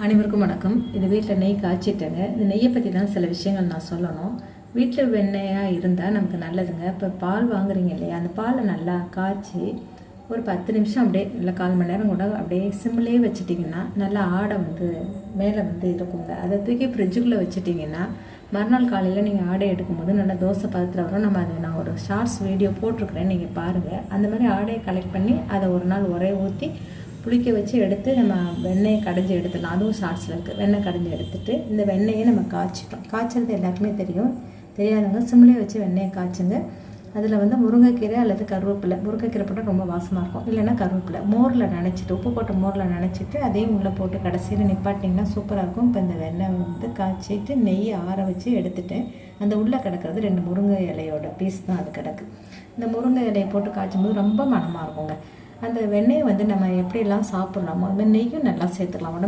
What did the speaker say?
அனைவருக்கும் வணக்கம். இது வீட்டில் நெய் காய்ச்சிட்டேங்க. இந்த நெய்யை பற்றி தான் சில விஷயங்கள் நான் சொல்லணும். வீட்டில் வெண்ணெயாக இருந்தால் நமக்கு நல்லதுங்க. இப்போ பால் வாங்குறீங்க இல்லையா, அந்த பாலை நல்லா காய்ச்சி ஒரு 10 நிமிஷம் அப்படியே இல்லை 1/4 மணி நேரம் கூட அப்படியே சிம்லேயே வச்சுட்டிங்கன்னா நல்லா ஆடை மேலே இருக்குங்க. அதை தூக்கி ஃப்ரிட்ஜுக்குள்ளே வச்சுட்டிங்கன்னா மறுநாள் காலையில் நீங்கள் ஆடை எடுக்கும்போது நல்லா தோசை பதத்தில் வரும். நான் ஒரு ஷார்ட்ஸ் வீடியோ போட்டிருக்கிறேன், நீங்கள் பாருங்கள். அந்த மாதிரி ஆடையை கலெக்ட் பண்ணி அதை ஒரு நாள் உரைய ஊற்றி புளிக்க வச்சு எடுத்து நம்ம வெண்ணெயை கடைஞ்சி எடுத்துடலாம். அதுவும் ஷார்ட்ஸில் இருக்குது. வெண்ணெய் கடைஞ்சி எடுத்துகிட்டு இந்த வெண்ணெயை நம்ம காய்ச்சிட்டோம். காய்ச்சறது எல்லாருக்குமே தெரியும். தெரியாதவங்க சிம்லேயே வச்சு வெண்ணெயை காய்ச்சுங்க. அதில் முருங்கைக்கீரை அல்லது கருவேப்பிலை, முருங்கைக்கீரை போட்டால் ரொம்ப வாசமாக இருக்கும். இல்லைன்னா கருவேப்பிலை மோரில் நினச்சிட்டு, உப்பு போட்ட மோரில் நினச்சிட்டு அதையும் உள்ளே போட்டு கடைசியில் நிப்பாட்டிங்கன்னா சூப்பராக இருக்கும். இப்போ இந்த வெண்ணெய் காய்ச்சிட்டு நெய்யை ஆற வச்சு எடுத்துகிட்டு அந்த உள்ளே கிடக்கிறது 2 முருங்கை இலையோட பீஸ் தான் அது கிடக்கு. இந்த முருங்கை இலையை போட்டு காய்ச்சும் போது ரொம்ப மணமாக இருக்குங்க. அந்த வெண்ணெயை நம்ம எப்படியெல்லாம் சாப்பிட்லாமோ அது மாதிரி நெய்யும் நல்லா சேர்த்துக்கலாம்.